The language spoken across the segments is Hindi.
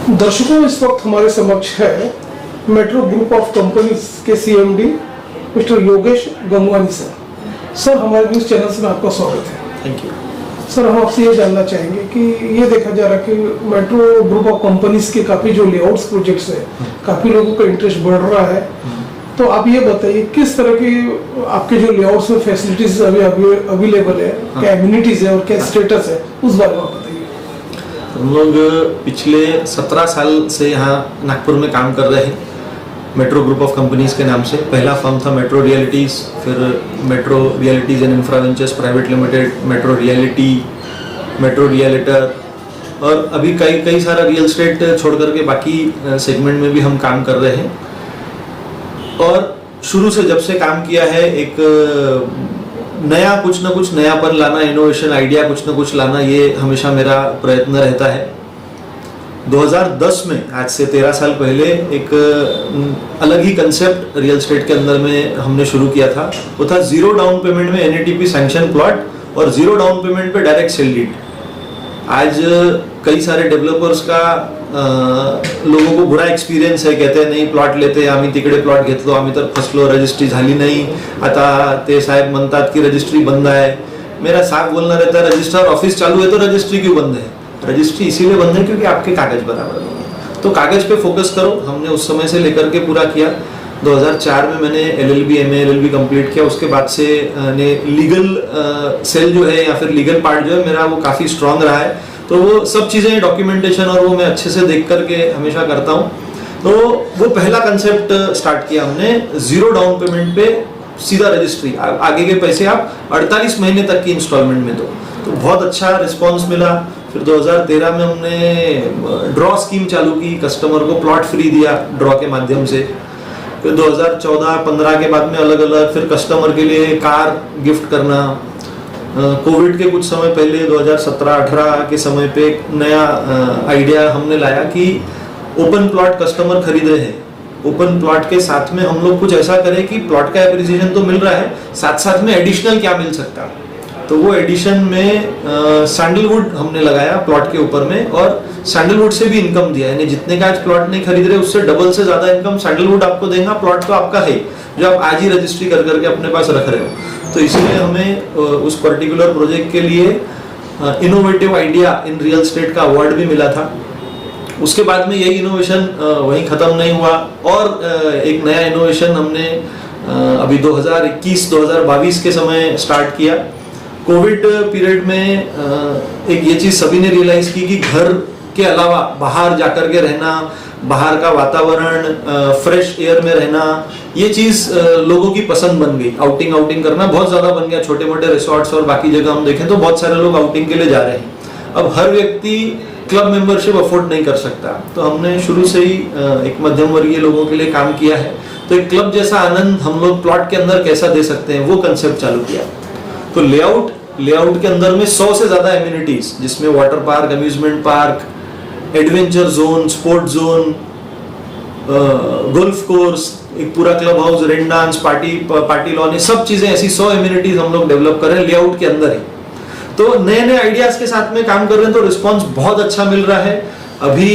दर्शकों, इस वक्त हमारे समक्ष है मेट्रो ग्रुप ऑफ कंपनीज के CMD mister Yogesh Gangwani sir. Sir, हमारे न्यूज़ चैनल में आपका स्वागत है। थैंक यू सर, हम आपसे ये जानना चाहेंगे कि ये देखा जा रहा है कि मेट्रो ग्रुप ऑफ कंपनीज के काफ़ी जो लेआउट्स प्रोजेक्ट्स है, काफ़ी लोगों का इंटरेस्ट बढ़ रहा है। तो आप ये बताइए किस तरह की आपके जो लेआउट्स में फैसिलिटीज अभी अवेलेबल है, क्या एम्यूनिटीज है और क्या स्टेटस है, उस बारे में आप बताइए। हम लोग पिछले 17 साल से यहाँ नागपुर में काम कर रहे हैं मेट्रो ग्रुप ऑफ कंपनीज के नाम से। पहला फर्म था मेट्रो रियलिटीज़, फिर Metro Realities and Infra Ventures Private Limited, Metro Reality, Metro Realtor, और अभी कई सारा रियल एस्टेट छोड़ करके बाकी सेगमेंट में भी हम काम कर रहे हैं। और शुरू से जब से काम किया है, एक नया कुछ ना कुछ नयापन लाना, इनोवेशन आइडिया कुछ ना कुछ लाना, ये हमेशा मेरा प्रयत्न रहता है। 2010 में, आज से 13 साल पहले, एक अलग ही कंसेप्ट रियल एस्टेट के अंदर में हमने शुरू किया था। वो था जीरो डाउन पेमेंट में एनएटीपी सैंक्शन प्लॉट और जीरो डाउन पेमेंट पे डायरेक्ट सेल डीड। आज कई सारे डेव्हलपर्स का लोगों को बुरा एक्सपिरियन्स है, कहते हैं नाही प्लॉट लेते आम्ही तिकडे प्लॉट घेतलो, आम्ही तर फसलो, रजिस्ट्री झाली नाही, आता ते साहेब म्हणतात की रजिस्ट्री बंद है। मेरा साफ बोलना रहता है, रजिस्ट्रार ऑफिस चालू है तो रजिस्ट्री क्यों बंद है? रजिस्ट्री इसीलिए बंद है क्योंकि आपके कागज बराबर नहीं है। तो कागज पे फोकस करो। हमने उस समय से लेकर के पूरा किया। 2004 में मैंने LLB MA LLB कंप्लीट किया। उसके बाद से लीगल सेल जो है या फिर लीगल पार्ट जो है मेरा, वो काफ़ी स्ट्रांग रहा है। तो वो सब चीज़ें डॉक्यूमेंटेशन और वो मैं अच्छे से देख करके हमेशा करता हूँ। तो वो पहला कंसेप्ट स्टार्ट किया हमने, जीरो डाउन पेमेंट पे सीधा रजिस्ट्री, आगे के पैसे आप 48 महीने तक की इंस्टॉलमेंट में दो। तो बहुत अच्छा रिस्पॉन्स मिला। फिर 2013 में हमने ड्रॉ स्कीम चालू की, कस्टमर को प्लॉट फ्री दिया ड्रॉ के माध्यम से। फिर 2014-15 के बाद में अलग अलग फिर कस्टमर के लिए कार गिफ्ट करना। कोविड के कुछ समय पहले 2017-18 के समय पे एक नया आइडिया हमने लाया कि ओपन प्लॉट कस्टमर खरीद रहे हैं, ओपन प्लॉट के साथ में हम लोग कुछ ऐसा करें कि प्लॉट का एप्रिसिएशन तो मिल रहा है, साथ साथ में एडिशनल क्या मिल सकता है। तो वो एडिशन में सैंडलवुड हमने लगाया प्लॉट के ऊपर में, और सैंडलवुड से भी इनकम दिया, यानी जितने का आज प्लॉट नहीं खरीद रहे उससे डबल से ज्यादा इनकम सैंडलवुड आपको देगा। प्लॉट तो आपका है जो आप आज ही रजिस्ट्री कर करके अपने पास रख रहे हो। तो इसलिए हमें उस पर्टिकुलर प्रोजेक्ट के लिए innovative idea in real estate का अवार्ड भी मिला था। उसके बाद में यही इनोवेशन वहीं खत्म नहीं हुआ, और एक नया इनोवेशन हमने अभी 2021-2022 के समय स्टार्ट किया। कोविड पीरियड में एक ये चीज सभी ने रियलाइज की कि घर के अलावा बाहर जाकर के रहना, बाहर का वातावरण, फ्रेश एयर में रहना, ये चीज लोगों की पसंद बन गई। आउटिंग करना बहुत ज्यादा बन गया। छोटे मोटे रिसोर्ट्स और बाकी जगह हम देखें तो बहुत सारे लोग आउटिंग के लिए जा रहे हैं। अब हर व्यक्ति क्लब मेंबरशिप अफोर्ड नहीं कर सकता, तो हमने शुरू से ही एक मध्यम वर्गीय लोगों के लिए काम किया है। तो एक क्लब जैसा आनंद हम लोग प्लॉट के अंदर कैसा दे सकते हैं, वो कंसेप्ट चालू किया। तो लेआउट के अंदर में 100 से ज्यादा एम्यूनिटीज, जिसमें water park, amusement park, adventure zone, sport zone, golf course, एक पूरा club house, rain dance, party lawn, सब चीजें ऐसी 100 एम्यूनिटीज हम लोग डेवलप कर रहे हैं लेआउट के अंदर ही। तो नए आइडियाज के साथ में काम कर रहे हैं, तो रिस्पांस बहुत अच्छा मिल रहा है। अभी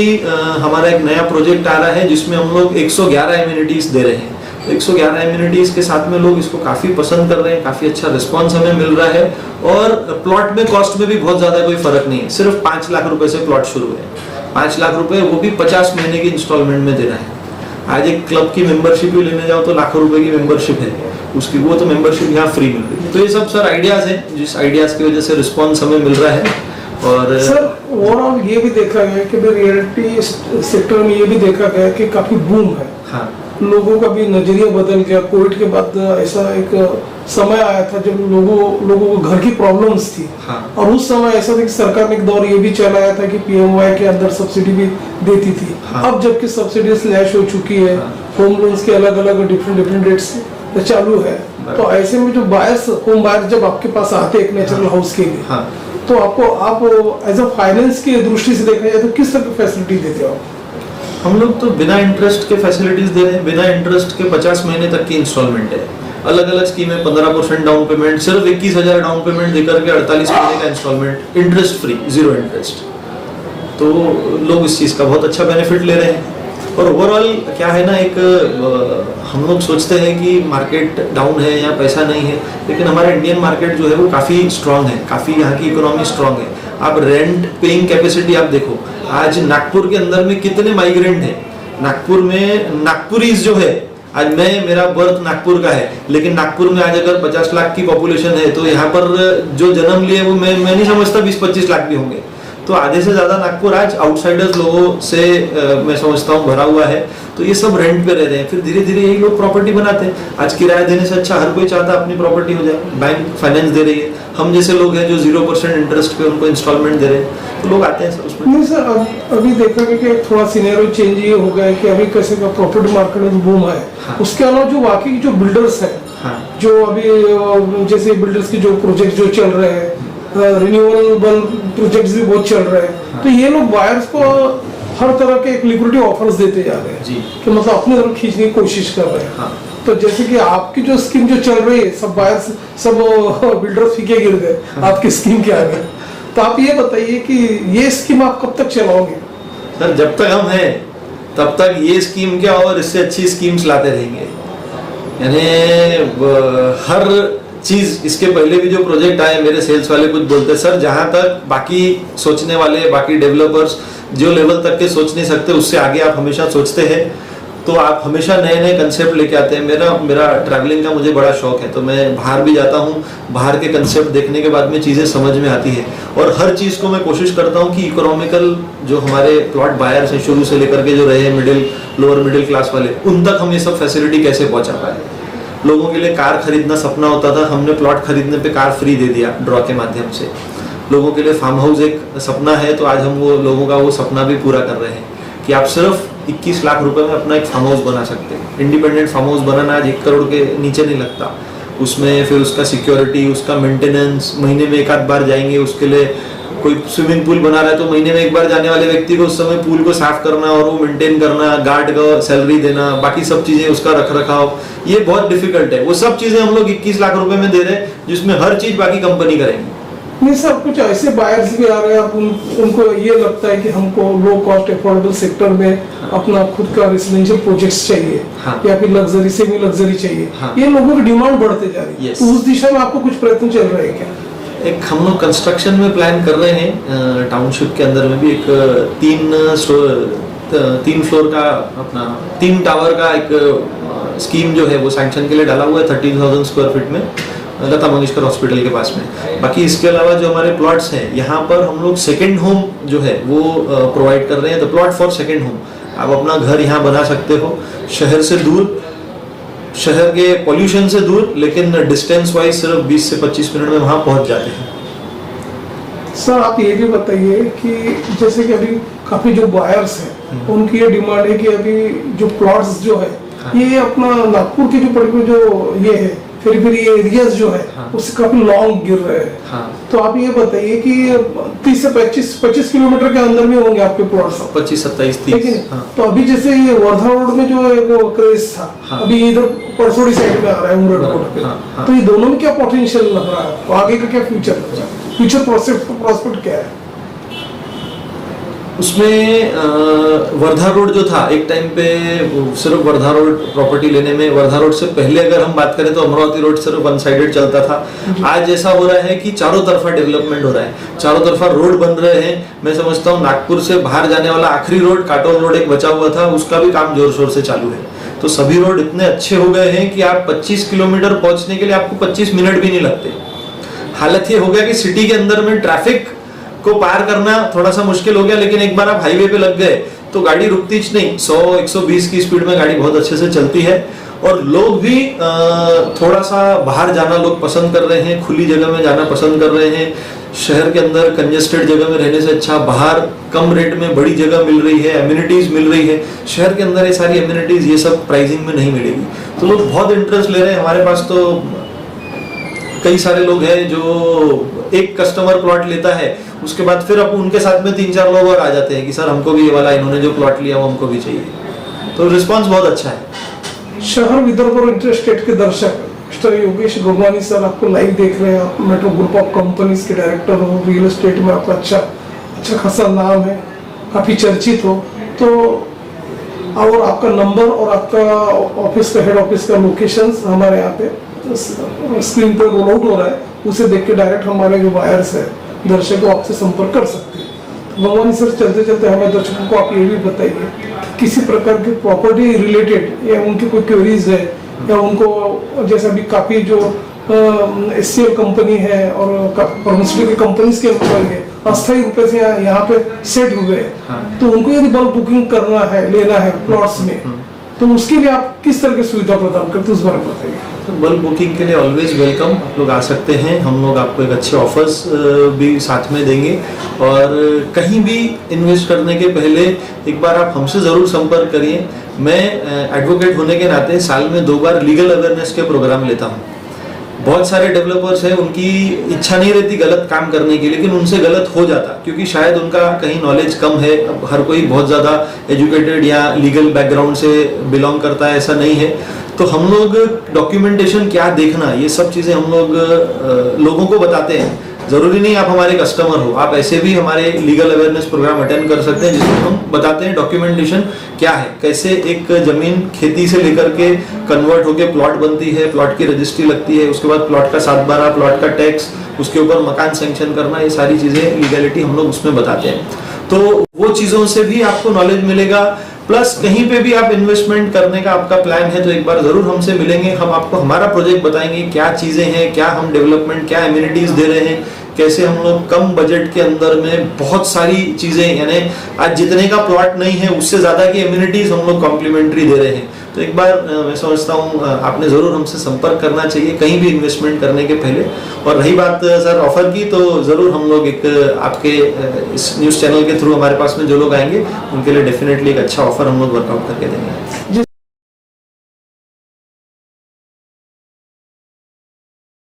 हमारा एक नया प्रोजेक्ट आ रहा है जिसमें हम लोग 111 एम्यूनिटीज दे रहे हैं। तो 111 एम्यूनिटीज के साथ में लोग इसको काफी पसंद कर रहे हैं, काफी अच्छा रिस्पांस हमें मिल रहा है। और प्लॉट में कॉस्ट में भी बहुत ज्यादा कोई फर्क नहीं है। सिर्फ 5 लाख रुपए से प्लॉट शुरू है। 5 लाख रुपए, वो भी 50 महीने की इंस्टॉलमेंट में देना है। आज एक क्लब की मेंबरशिप भी लेने जाओ तो लाखों रुपए की मेंबरशिप है उसकी, वो तो मेंबरशिप यहाँ फ्री मिल रही है। तो ये सब सर आइडियाज हैं, जिस आइडियाज की वजह से रिस्पांस हमें मिल रहा है। और सर, ओवरऑल ये भी देखा गया कि रियलिटी सेक्टर में ये भी देखा गया कि काफी बूम है। हाँ, लोगों का भी नजरिया बदल गया। कोविड के बाद ऐसा एक समय आया था जब लोगों को घर की प्रॉब्लम्स थी। हाँ। और उस समय ऐसा था कि सरकार ने एक दौर ये भी चलाया था कि PMY के अंदर सब्सिडी भी देती थी। हाँ। अब जबकि सब्सिडी स्लैश हो चुकी है, हाँ। होम लोन्स के अलग अलग डिफरेंट रेट्स चालू है। तो ऐसे में जो होम बायर्स जब आपके पास आते हैं एक नेचुरल हाउस के लिए, हाँ। तो आप एज अ फाइनेंस की दृष्टि से देखा जाए तो किस तरह की फैसिलिटी देते हो? हम लोग तो बिना इंटरेस्ट के फैसिलिटीज दे रहे हैं। बिना इंटरेस्ट के 50 महीने तक की इंस्टॉलमेंट है। अलग अलग स्कीम है। 15% डाउन पेमेंट, सिर्फ 21,000 डाउन पेमेंट देकर के 48 महीने का instalment, interest free, zero interest. तो लोग इस चीज़ का बहुत अच्छा बेनिफिट ले रहे हैं। और ओवरऑल क्या है ना, एक हम लोग सोचते हैं कि मार्केट डाउन है या पैसा नहीं है, लेकिन हमारा इंडियन मार्केट जो है वो काफ़ी स्ट्रांग है, काफ़ी यहाँ की इकोनॉमी स्ट्रांग है। आप रेंट पेइंग कैपेसिटी आप देखो, आज नागपुर के अंदर में कितने माइग्रेंट हैं। नागपुर में नागपुरीज जो है, आज मेरा बर्थ नागपुर का है, लेकिन नागपुर में आज अगर 50 लाख की पॉपुलेशन है तो यहाँ पर जो जन्म लिए वो मैं नहीं समझता 20-25 लाख भी होंगे। तो आधे से ज्यादा नागपुर आज आउटसाइडर्स लोगों से मैं समझता हूँ भरा हुआ है। तो ये सब रेंट पे रह रहे हैं, फिर धीरे धीरे यही लोग प्रॉपर्टी बनाते हैं। आज किराया देने से अच्छा हर कोई चाहता है अपनी प्रॉपर्टी हो जाए, बैंक फाइनेंस दे रही है, हम जैसे लोग हैं जो 0% इंटरेस्ट पे उनको इंस्टॉलमेंट दे रहे हैं, तो लोग आते हैं सर उसमें। नहीं सर, अभी देखा गया कि थोड़ा सिनेरियो चेंज ये हो गया है कि अभी कैसे का प्रॉपर्टी मार्केट में बूम है। हाँ। उसके अलावा जो बाकी जो बिल्डर्स हैं, हाँ। जो अभी जैसे बिल्डर्स के जो प्रोजेक्ट जो चल रहे हैं, रिन्यूएबल प्रोजेक्ट्स भी बहुत चल रहे हैं। हाँ। तो ये लोग बायर्स को हर तरह के एक लिक्विडिटी ऑफर्स देते जा रहे हैं जी, कि मतलब अपनी तरफ खींचने की कोशिश कर रहे हैं। हाँ। तो जैसे कि आपकी जो स्कीम जो चल रही है, सब बायर्स सब बिल्डर्स फीके गिर गए। हाँ। आपकी स्कीम क्या है, तो आप ये बताइए कि ये स्कीम आप कब तक चलाओगे? सर जब तक हम हैं तब तक ये स्कीम क्या और इससे अच्छी स्कीम्स लाते रहेंगे। यानी हर चीज, इसके पहले भी जो प्रोजेक्ट आए, मेरे सेल्स वाले कुछ बोलते हैं सर जहां तक बाकी सोचने वाले, बाकी डेवलपर्स जो लेवल तक के सोच नहीं सकते उससे आगे आप हमेशा सोचते हैं, तो आप हमेशा नए नए कंसेप्ट लेके आते हैं। मेरा ट्रैवलिंग का मुझे बड़ा शौक है, तो मैं बाहर भी जाता हूँ, बाहर के कंसेप्ट देखने के बाद में चीज़ें समझ में आती है। और हर चीज़ को मैं कोशिश करता हूँ कि इकोनॉमिकल जो हमारे प्लॉट बायर्स हैं शुरू से लेकर के जो रहे हैं लोअर मिडिल क्लास वाले, उन तक हम ये सब फैसिलिटी कैसे पहुँचा पाए। लोगों के लिए कार खरीदना सपना होता था, हमने प्लॉट खरीदने पे कार फ्री दे दिया ड्रॉ के माध्यम से। लोगों के लिए फार्म हाउस एक सपना है, तो आज हम वो लोगों का वो सपना भी पूरा कर रहे हैं कि आप सिर्फ 21 लाख रुपए में अपना एक फार्म हाउस बना सकते हैं। इंडिपेंडेंट फार्म हाउस बनाना आज 1 करोड़ के नीचे नहीं लगता। उसमें फिर उसका सिक्योरिटी, उसका मेंटेनेंस, महीने में एक आध बार जाएंगे, उसके लिए कोई स्विमिंग पूल बना रहा है तो महीने में एक बार जाने वाले व्यक्ति को उस समय पूल को साफ करना और वो मेंटेन करना, गार्ड का सैलरी देना, बाकी सब चीजें, उसका रख रखाव, ये बहुत डिफिकल्ट है। वो सब चीजें हम लोग 21 लाख रुपए में दे रहे हैं, जिसमें हर चीज बाकी कंपनी करेंगे। नहीं सर, कुछ ऐसे बायर्स भी आ रहे हैं, उनको ये लगता है कि हमको लो कॉस्ट अफोर्डेबल सेक्टर में अपना खुद का रेसिडेंशियल प्रोजेक्ट्स चाहिए। हाँ। या फिर लग्जरी सेमी लग्जरी चाहिए। हाँ। ये लोगों की डिमांड बढ़ते जा रही है। तो उस दिशा में आपको कुछ प्रयत्न चल रहे हैं क्या? एक हम लोग कंस्ट्रक्शन में प्लान कर रहे हैं, टाउनशिप के अंदर में भी एक 3 फ्लोर का अपना 3 टावर का एक स्कीम जो है वो सैंक्शन के लिए डाला हुआ है 30,000 स्क्वायर फीट में, लता मंगेशकर हॉस्पिटल के पास में। बाकी इसके अलावा जो हमारे प्लॉट्स हैं यहाँ पर हम लोग सेकेंड होम जो है वो प्रोवाइड कर रहे हैं। The plot for second home, आप अपना घर यहाँ बना सकते हो, शहर से दूर, शहर के पॉल्यूशन से दूर, लेकिन डिस्टेंस वाइज सिर्फ 20 से 25 मिनट में वहां पहुंच जाते हैं। सर आप ये भी बताइए कि जैसे कि अभी काफी जो बायर्स हैं उनकी ये डिमांड है कि अभी जो प्लॉट्स जो है, हाँ। ये अपना नागपुर के जो पर्टिकुलर जो ये है फिर ये एरियाज जो है, हाँ। उससे काफी लॉन्ग गिर रहे हैं। हाँ। तो आप ये बताइए कि 30 से 25 किलोमीटर के अंदर में होंगे आपके प्लॉट्स? 25, 27, 30। हाँ। तो अभी जैसे ये वर्धा रोड में जो क्रेज था, हाँ। अभी इधर परसोड़ी साइड में आ रहा है उमरेड रोड पे। हाँ। तो ये दोनों में क्या पोटेंशियल लग रहा है, तो आगे का क्या फ्यूचर प्रोस्पेक्ट क्या है उसमें? वर्धा रोड जो था एक टाइम पे सिर्फ वर्धा रोड प्रॉपर्टी लेने में, वर्धा रोड से पहले अगर हम बात करें तो अमरावती रोड सिर्फ 1 साइडेड चलता था। आज ऐसा हो रहा है कि चारों तरफा डेवलपमेंट हो रहा है, चारों तरफा रोड बन रहे हैं। मैं समझता हूँ नागपुर से बाहर जाने वाला आखिरी रोड काटोल रोड एक बचा हुआ था, उसका भी काम जोर शोर से चालू है। तो सभी रोड इतने अच्छे हो गए हैं कि आप 25 किलोमीटर पहुंचने के लिए आपको 25 मिनट भी नहीं लगते। हालत ये हो गया कि सिटी के अंदर में ट्रैफिक को पार करना थोड़ा सा मुश्किल हो गया, लेकिन एक बार आप हाईवे पे लग गए तो गाड़ी रुकती नहीं, 100-120 की स्पीड में गाड़ी बहुत अच्छे से चलती है। और लोग भी थोड़ा सा बाहर जाना लोग पसंद कर रहे हैं, खुली जगह में जाना पसंद कर रहे हैं। शहर के अंदर कंजेस्टेड जगह में रहने से अच्छा बाहर कम रेट में बड़ी जगह मिल रही है, एमिनिटीज मिल रही है। शहर के अंदर ये सारी एमिनिटीज ये सब प्राइसिंग में नहीं मिलेगी, तो लोग बहुत इंटरेस्ट ले रहे हैं। हमारे पास तो कई सारे लोग हैं जो एक कस्टमर प्लॉट लेता है, उसके बाद फिर अब उनके साथ में 3-4 लोग और आ जाते हैं कि सर हमको भी ये वाला, इन्होंने जो प्लॉट लिया वो हमको भी चाहिए। तो रिस्पांस बहुत अच्छा है। शहर विदर्भ और इंटरस्टेट के दर्शक मिस्टर योगेश गोगवानी सर आपको लाइव देख रहे हैं। आप मेट्रो ग्रुप ऑफ कंपनीज के डायरेक्टर हो, रियल एस्टेट में आपका अच्छा खासा नाम है। काफ़ी चर्चित हो, तो और आपका नंबर और आपका ऑफिस का हेड ऑफिस का लोकेशन हमारे यहाँ पे स्क्रीन पर रोल आउट हो रहा है, उसे देख के डायरेक्ट हमारे जो बायर्स है दर्शक आपसे संपर्क कर सकते हैं। भगवान सर, चलते चलते हमारे दर्शकों को आप ये भी बताइए किसी प्रकार की प्रॉपर्टी रिलेटेड या उनकी कोई क्वेरीज है, या उनको जैसे अभी काफ़ी जो SCL कंपनी है और फार्मास्यूटिकल कंपनीज के एम्प्लॉय है अस्थायी रूप से यहाँ पे सेट हुए हैं, हाँ। तो उनको यदि बल्क बुकिंग करना है, लेना है प्लॉट्स में, तो उसके लिए आप किस तरह की सुविधा प्रदान करते हैं, उस बारे में बताइए। तो बल्क बुकिंग के लिए ऑलवेज वेलकम, आप लोग आ सकते हैं। हम लोग आपको एक अच्छे ऑफर्स भी साथ में देंगे, और कहीं भी इन्वेस्ट करने के पहले एक बार आप हमसे ज़रूर संपर्क करिए। मैं एडवोकेट होने के नाते साल में 2 बार लीगल अवेयरनेस के प्रोग्राम लेता हूँ। बहुत सारे डेवलपर्स हैं, उनकी इच्छा नहीं रहती गलत काम करने की, लेकिन उनसे गलत हो जाता क्योंकि शायद उनका कहीं नॉलेज कम है। अब हर कोई बहुत ज़्यादा एजुकेटेड या लीगल बैकग्राउंड से बिलोंग करता है, ऐसा नहीं है। तो हम लोग डॉक्यूमेंटेशन क्या देखना, ये सब चीज़ें हम लोग लोगों को बताते हैं। ज़रूरी नहीं आप हमारे कस्टमर हो, आप ऐसे भी हमारे लीगल अवेयरनेस प्रोग्राम अटेंड कर सकते हैं, जिसमें हम बताते हैं डॉक्यूमेंटेशन क्या है, कैसे एक ज़मीन खेती से लेकर के कन्वर्ट होके प्लॉट बनती है, प्लॉट की रजिस्ट्री लगती है, उसके बाद प्लॉट का 7/12, प्लॉट का टैक्स, उसके ऊपर मकान सैंक्शन करना, ये सारी चीज़ें लीगैलिटी हम लोग उसमें बताते हैं। तो वो चीज़ों से भी आपको नॉलेज मिलेगा। प्लस कहीं पे भी आप इन्वेस्टमेंट करने का आपका प्लान है तो एक बार जरूर हमसे मिलेंगे। हम आपको हमारा प्रोजेक्ट बताएंगे, क्या चीजें हैं, क्या हम डेवलपमेंट, क्या एमिनिटीज दे रहे हैं, कैसे हम लोग कम बजट के अंदर में बहुत सारी चीजें, यानी आज जितने का प्लॉट नहीं है उससे ज्यादा की एमिनिटीज हम लोग कॉम्प्लीमेंट्री दे रहे हैं। तो एक बार मैं समझता हूँ आपने जरूर हमसे संपर्क करना चाहिए कहीं भी इन्वेस्टमेंट करने के पहले। और रही बात सर ऑफर की, तो जरूर हम लोग एक आपके इस न्यूज़ चैनल के थ्रू हमारे पास में जो लोग आएंगे उनके लिए डेफिनेटली एक अच्छा ऑफर हम लोग वर्कआउट करके देंगे।